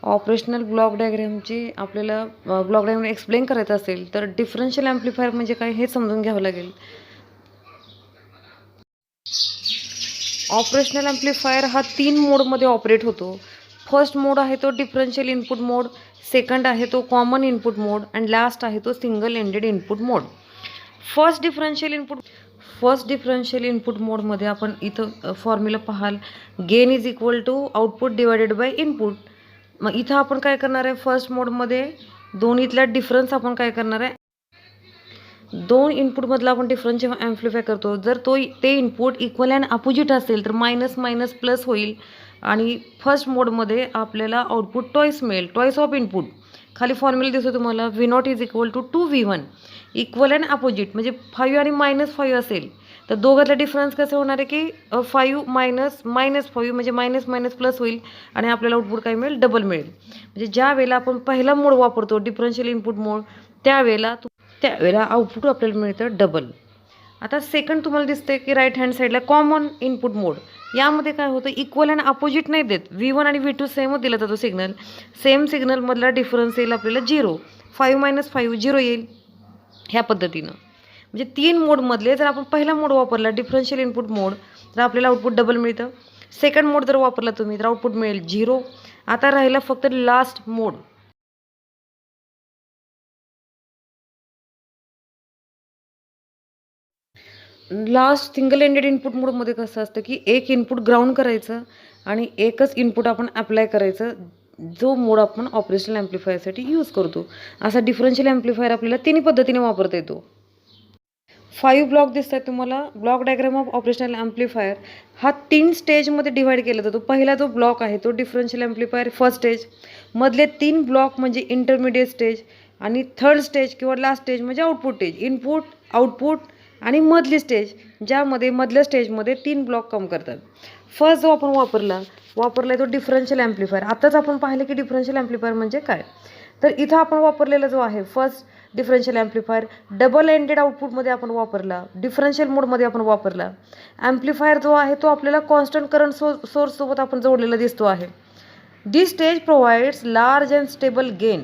Operational block डायग्रामची आपल्याला block diagram explain करायचं असेल तर डिफरन्शियल ॲम्प्लिफायर म्हणजे काय हे समजून घ्यावं लागेल. ऑपरेशनल ॲम्प्लिफायर हा 3 मोडमध्ये ऑपरेट होतो. फर्स्ट मोड आहे तो डिफरन्शियल इनपुट मोड, सेकंड आहे तो common input mode and last आहे तो single ended input mode. First differential input मोडमध्ये आपण इथं फॉर्म्युला पाहाल, gain is equal to output divided by input. मग इथं आपण काय करणार आहे, फर्स्ट मोडमध्ये दोन्हीतला डिफरन्स आपण काय करणार आहे, दोन इनपुटमधला आपण डिफरन्स जेव्हा ॲम्प्लिफाय करतो, जर ते इनपुट इक्वल अँड अपोजिट असेल तर मायनस मायनस प्लस होईल आणि फर्स्ट मोडमध्ये आपल्याला आउटपुट टॉईस मिळेल, टॉईस ऑफ इनपुट. खाली फॉर्म्युला दिसतो तुम्हाला, V0 is equal to 2V1. Equal and opposite म्हणजे 5 आणि -5 असेल तर दोघातला डिफरन्स कसं होणार आहे की 5 मायनस -5 म्हणजे मायनस मायनस प्लस होईल आणि आपल्याला आउटपुट काय मिळेल, डबल मिळेल. म्हणजे ज्या वेळेला आपण पहिला मोड वापरतो डिफरन्शियल इनपुट मोड त्यावेळेला आउटपुट आपल्याला मिळतं डबल. आता सेकंड तुम्हाला दिसते की राईट हँड साईडला कॉमन इनपुट मोड. यामध्ये काय होतं, इक्वल अँड अपोजिट नाही देत, V1 आणि V2 सेमच दिला जातो सिग्नल. सेम सिग्नलमधला डिफरन्स येईल आपल्याला 0. 5 - 5 0 येईल ह्या पद्धतीनं. म्हणजे 3 मोडमधले जर आपण पहिला मोड वापरला डिफरन्शियल इनपुट मोड तर आपल्याला आउटपुट डबल मिळतं. सेकंड मोड जर वापरला तुम्ही तर आउटपुट मिळेल 0. आता राहिला फक्त लास्ट मोड. लास्ट सिंगल एंडेड इनपुट मोडमध्ये कसं असतं की एक इनपुट ग्राउंड करायचं आणि एकच इनपुट आपण अप्लाय करायचं, जो मोड आपण ऑपरेशनल ॲम्प्लिफायरसाठी यूज करतो. असा डिफरन्शियल ॲम्प्लिफायर आपल्याला तिन्ही पद्धतीने वापरता येतो. 5 ब्लॉक दिसत आहेत तुम्हाला. Block diagram of operational amplifier हा 3 स्टेजमध्ये डिव्हाइड केला जातो. पहिला जो ब्लॉक आहे तो डिफरन्शियल ॲम्प्लिफायर फर्स्ट स्टेज, मधले 3 ब्लॉक म्हणजे इंटरमिडिएट स्टेज आणि थर्ड स्टेज किंवा लास्ट स्टेज म्हणजे आउटपुट स्टेज. इनपुट, आउटपुट आणि मधली स्टेज, ज्यामध्ये मधल्या स्टेजमध्ये 3 ब्लॉक काम करतात. फर्स्ट जो आपण वापरला तो डिफरन्शियल ॲम्प्लिफायर. आताच आपण पाहिलं की डिफरन्शियल ॲम्प्लिफायर म्हणजे काय. तर इथं आपण वापरलेला जो आहे first differential amplifier double ended आउटपुटमध्ये आपण वापरला, डिफरन्शियल मोडमध्ये आपण वापरला. ॲम्प्लिफायर जो आहे तो आपल्याला कॉन्स्टंट करंट सोर्ससोबत आपण जोडलेला दिसतो आहे. This stage provides large and stable gain,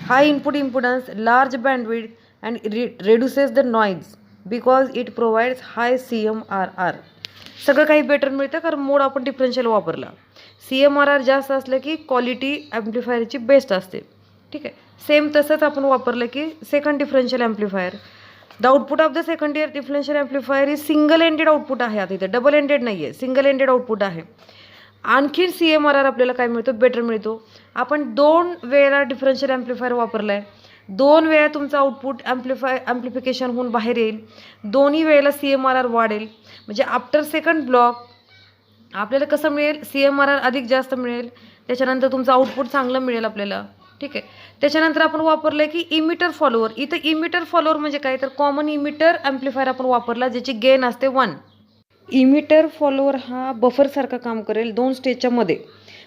high input impedance, large bandwidth and reduces the noise because it provides high CMRR. सगळं काही बेटर मिळतं कारण मोड आपण डिफरन्शियल वापरला. CMRR जास्त असलं की क्वालिटी ॲम्प्लिफायरची बेस्ट असते. ठीक आहे. सेम तसंच आपण वापरलं की second differential amplifier. The output of the second differential amplifier he single ended output आहे. आता इथे डबल एंडेड नाही आहे, सिंगल एंडेड आउटपुट आहे. आणखीन CMRR आपल्याला काय मिळतो, बेटर मिळतो. आपण 2 वेळा डिफरन्शियल ॲम्प्लिफायर वापरला आहे, 2 वेळा तुमचं आउटपुट ॲम्प्लिफिकेशन होऊन बाहेर येईल, दोन्ही वेळेला CMRR वाढेल. म्हणजे आफ्टर सेकंड ब्लॉक आपल्याला कसं मिळेल, CMRR अधिक जास्त मिळेल, त्याच्यानंतर तुमचं आउटपुट चांगलं मिळेल आपल्याला. ठीक आहे. त्याच्यानंतर आपण वापरलं आहे की इमिटर फॉलोअर. इथं इमिटर फॉलोअर म्हणजे काय तर कॉमन इमिटर ॲम्प्लिफायर आपण वापरला ज्याची गेन असते 1. इमिटर फॉलोअर हा बफरसारखा काम करेल 2 स्टेजच्या मध्ये.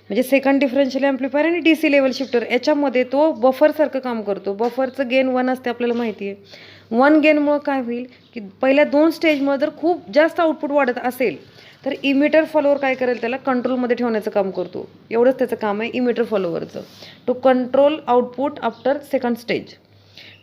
म्हणजे सेकंड डिफरन्शियल ॲम्प्लिफायर आणि DC लेवल शिफ्टर याच्यामध्ये तो बफरसारखं काम करतो. बफरचं गेन 1 असते आपल्याला माहिती आहे. 1 गेनमुळं काय होईल की पहिल्या 2 स्टेजमुळे जर खूप जास्त आउटपुट वाढत असेल तर इमिटर फॉलोअर काय करेल, त्याला कंट्रोलमध्ये ठेवण्याचं काम करतो. एवढंच त्याचं काम आहे इमिटर फॉलोअरचं, to control output after second stage.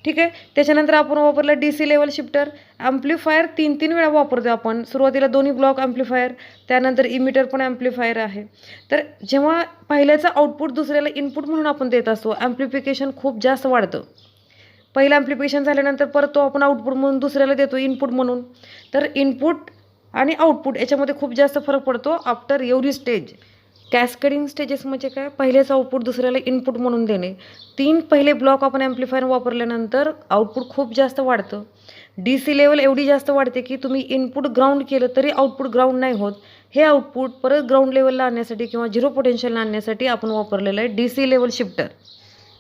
ठीक आहे. त्याच्यानंतर आपण वापरला DC लेवल शिफ्टर. ॲम्प्लिफायर 3 वेळा वापरतो आपण. सुरुवातीला दोन्ही ब्लॉक ॲम्प्लिफायर, त्यानंतर इमिटर पण ॲम्प्लिफायर आहे. तर जेव्हा पहिल्याचं आउटपुट दुसऱ्याला इनपुट म्हणून आपण देत असतो, ॲम्प्लिफिकेशन खूप जास्त वाढतं. पहिलं ॲम्प्लिफिकेशन झाल्यानंतर परत तो आपण आउटपुट म्हणून दुसऱ्याला देतो इनपुट म्हणून. तर इनपुट आणि आउटपुट याच्यामध्ये खूप जास्त फरक पडतो आफ्टर एवढी स्टेज. कॅस्केडिंग स्टेजेस म्हणजे काय, पहिलेच आउटपुट दुसऱ्याला इनपुट म्हणून देणे. 3 पहिले ब्लॉक आपण ॲम्प्लिफायर वापरल्यानंतर आउटपुट खूप जास्त वाढतं. DC लेवल एवढी जास्त वाढते की तुम्ही इनपुट ग्राउंड केलं तरी आउटपुट ग्राउंड नाही होत. हे आउटपुट परत ग्राउंड लेवलला आणण्यासाठी किंवा 0 पोटेन्शियलला आणण्यासाठी आपण वापरलेलं आहे DC level shifter.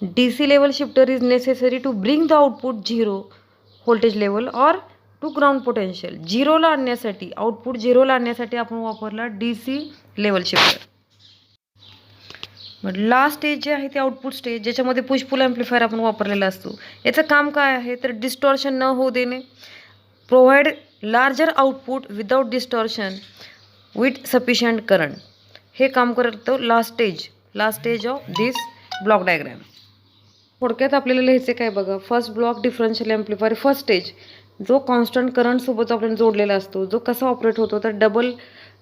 DC level shifter is necessary to bring the output 0 voltage level or to ground potential. 0ला आणण्यासाठी, आउटपुट 0ला आणण्यासाठी आपण वापरला DC level shifter. Last stage जे आहे ते आउटपुट स्टेज, ज्याच्यामध्ये पुश पुल ॲम्प्लिफायर आपण वापरलेला असतो. याचं काम काय आहे तर डिस्टॉर्शन न होऊ देणे, provide larger output without distortion with sufficient current. हे काम करतो last stage of this block diagram. थोडक्यात आपल्याला लिहायचे काय बघा, first block differential amplifier first stage जो कॉन्स्टंट करंटसोबत आपल्याला जोडलेला असतो, जो कसा ऑपरेट होतो तर डबल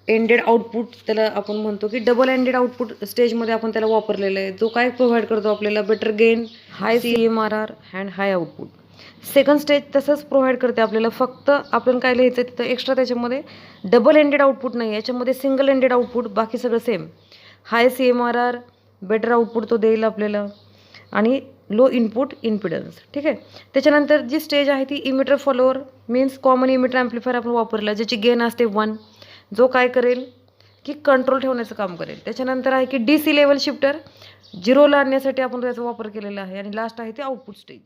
एंडेड आउटपुट त्याला आपण म्हणतो की डबल एंडेड आउटपुट स्टेजमध्ये आपण त्याला वापरलेलं आहे, जो काय प्रोव्हाइड करतो आपल्याला better gain, high CMRR and high output. Second stage तसंच प्रोव्हाइड करते आपल्याला, फक्त आपण काय लिहायचं तिथं एक्स्ट्रा त्याच्यामध्ये डबल एंडेड आउटपुट नाही, याच्यामध्ये सिंगल एंडेड आउटपुट, बाकी सगळं सेम. हाय CMRR बेटर आउटपुट तो देईल आपल्याला आणि लो इनपुट इम्पिडन्स. ठीक आहे. त्याच्यानंतर जी स्टेज आहे ती emitter follower means common emitter amplifier आपण वापरला, ज्याची गेन असते 1, जो काय करेल की कंट्रोल ठेवण्याचं काम करेल. त्याच्यानंतर आहे की DC लेवल शिफ्टर 0ला आणण्यासाठी आपण त्याचा वापर केलेला आहे आणि लास्ट आहे ते आउटपुट स्टेज.